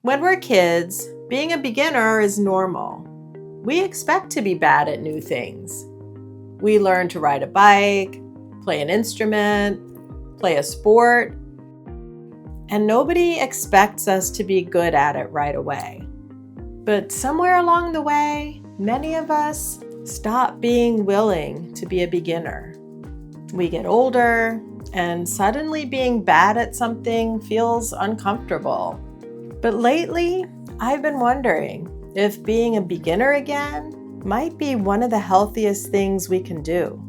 When we're kids, being a beginner is normal. We expect to be bad at new things. We learn to ride a bike, play an instrument, play a sport, and nobody expects us to be good at it right away. But somewhere along the way, many of us stop being willing to be a beginner. We get older, and suddenly being bad at something feels uncomfortable. But lately, I've been wondering if being a beginner again might be one of the healthiest things we can do.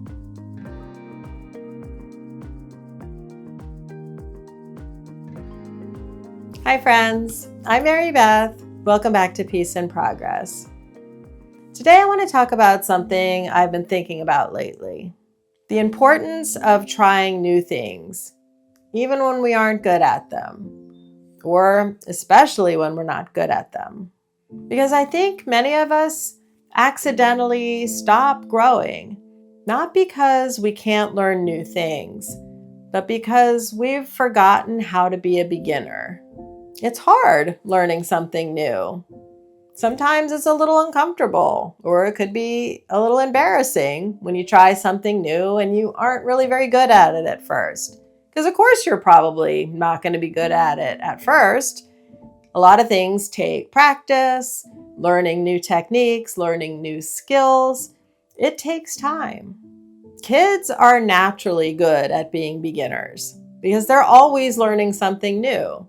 Hi friends, I'm Mary Beth. Welcome back to Peace in Progress. Today I want to talk about something I've been thinking about lately. The importance of trying new things, even when we aren't good at them, or especially when we're not good at them. Because I think many of us accidentally stop growing, not because we can't learn new things, but because we've forgotten how to be a beginner. It's hard learning something new. Sometimes it's a little uncomfortable, or it could be a little embarrassing when you try something new and you aren't really very good at it at first. Because of course you're probably not going to be good at it at first. A lot of things take practice, learning new techniques, learning new skills. It takes time. Kids are naturally good at being beginners because they're always learning something new.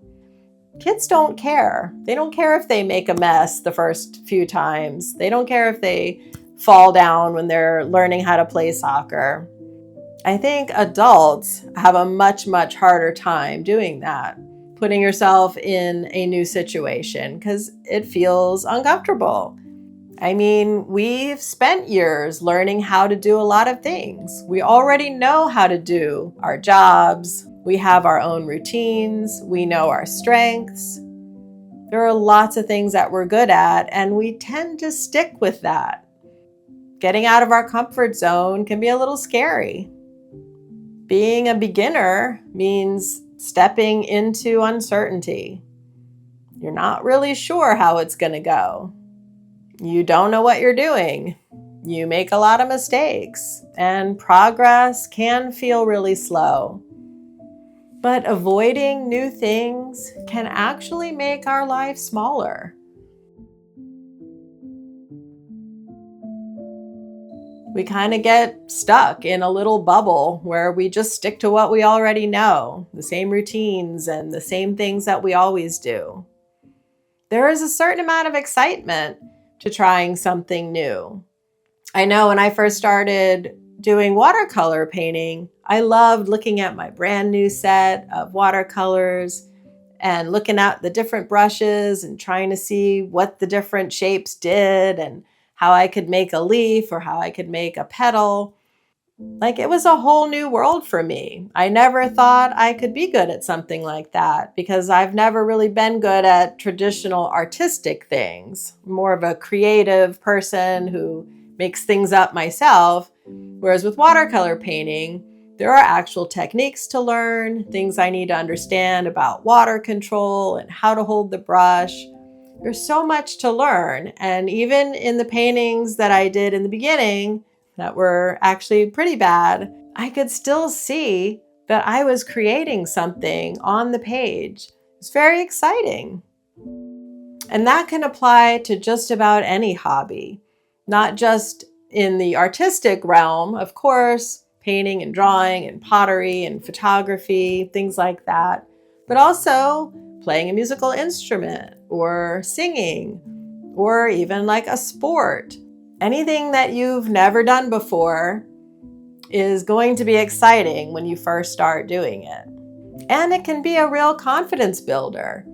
Kids don't care. They don't care if they make a mess the first few times. They don't care if they fall down when they're learning how to play soccer. I think adults have a much, much harder time doing that, putting yourself in a new situation because it feels uncomfortable. I mean, we've spent years learning how to do a lot of things. We already know how to do our jobs. We have our own routines. We know our strengths. There are lots of things that we're good at, and we tend to stick with that. Getting out of our comfort zone can be a little scary. Being a beginner means stepping into uncertainty. You're not really sure how it's going to go. You don't know what you're doing. You make a lot of mistakes, and progress can feel really slow. But avoiding new things can actually make our life smaller. We kind of get stuck in a little bubble where we just stick to what we already know, the same routines and the same things that we always do. There is a certain amount of excitement to trying something new. I know when I first started doing watercolor painting, I loved looking at my brand new set of watercolors and looking at the different brushes and trying to see what the different shapes did and how I could make a leaf or how I could make a petal. Like, it was a whole new world for me. I never thought I could be good at something like that because I've never really been good at traditional artistic things. More of a creative person who makes things up myself. Whereas with watercolor painting, there are actual techniques to learn, things I need to understand about water control and how to hold the brush. There's so much to learn. And even in the paintings that I did in the beginning that were actually pretty bad, I could still see that I was creating something on the page. It's very exciting. And that can apply to just about any hobby, not just in the artistic realm, of course, painting and drawing and pottery and photography, things like that, but also playing a musical instrument or singing or even like a sport. Anything that you've never done before is going to be exciting when you first start doing it. And it can be a real confidence builder.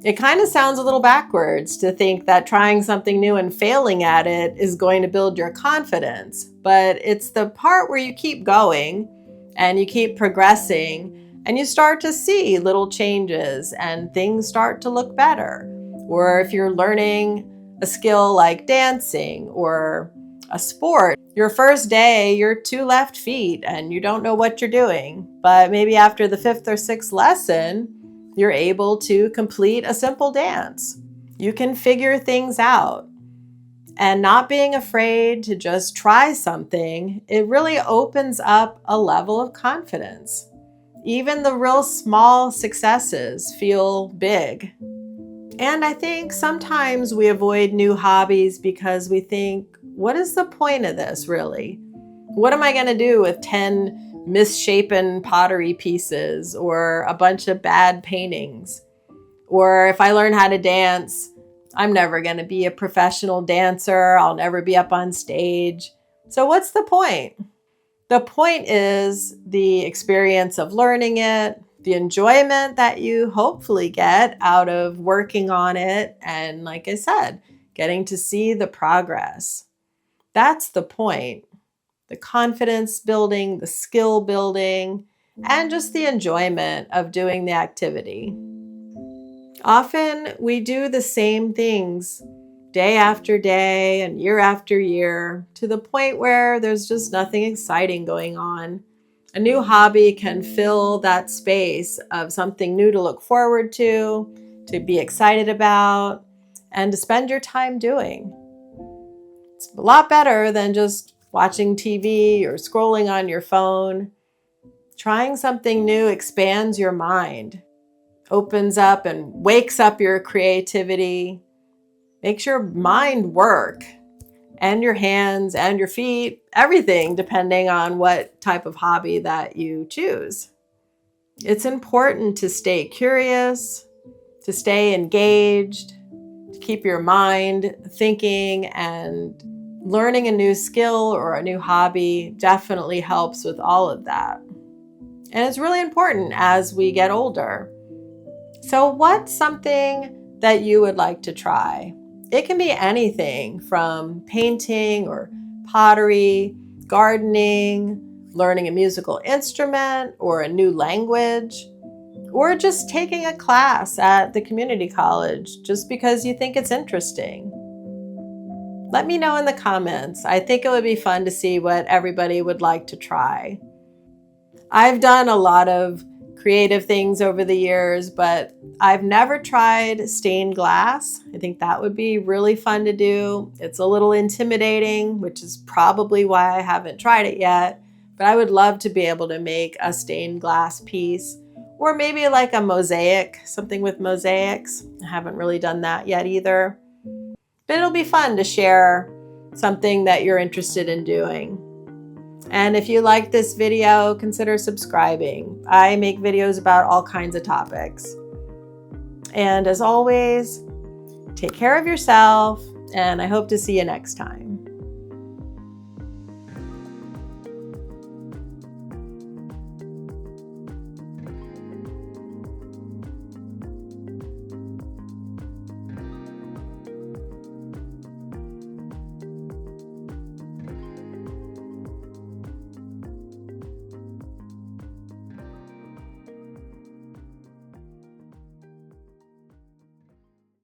It kind of sounds a little backwards to think that trying something new and failing at it is going to build your confidence, but it's the part where you keep going and you keep progressing and you start to see little changes and things start to look better. Or if you're learning a skill like dancing or a sport, your first day, you're 2 left feet and you don't know what you're doing. But maybe after the 5th or 6th lesson, you're able to complete a simple dance. You can figure things out. And not being afraid to just try something, it really opens up a level of confidence. Even the real small successes feel big. And I think sometimes we avoid new hobbies because we think, what is the point of this really? What am I going to do with 10 misshapen pottery pieces or a bunch of bad paintings? Or if I learn how to dance, I'm never going to be a professional dancer. I'll never be up on stage. So what's the point? The point is the experience of learning it, the enjoyment that you hopefully get out of working on it, and like I said, getting to see the progress. That's the point. The confidence building, the skill building, and just the enjoyment of doing the activity. Often we do the same things day after day and year after year to the point where there's just nothing exciting going on. A new hobby can fill that space of something new to look forward to be excited about, and to spend your time doing. It's a lot better than just watching TV or scrolling on your phone. Trying something new expands your mind, opens up and wakes up your creativity, makes your mind work, and your hands and your feet, everything, depending on what type of hobby that you choose. It's important to stay curious, to stay engaged, to keep your mind thinking, and learning a new skill or a new hobby definitely helps with all of that. And it's really important as we get older. So what's something that you would like to try? It can be anything from painting or pottery, gardening, learning a musical instrument or a new language, or just taking a class at the community college just because you think it's interesting. Let me know in the comments. I think it would be fun to see what everybody would like to try. I've done a lot of creative things over the years, but I've never tried stained glass. I think that would be really fun to do. It's a little intimidating, which is probably why I haven't tried it yet, but I would love to be able to make a stained glass piece, or maybe like a mosaic, something with mosaics. I haven't really done that yet either, but it'll be fun to share something that you're interested in doing. And if you like this video, consider subscribing. I make videos about all kinds of topics. And as always, take care of yourself, and I hope to see you next time.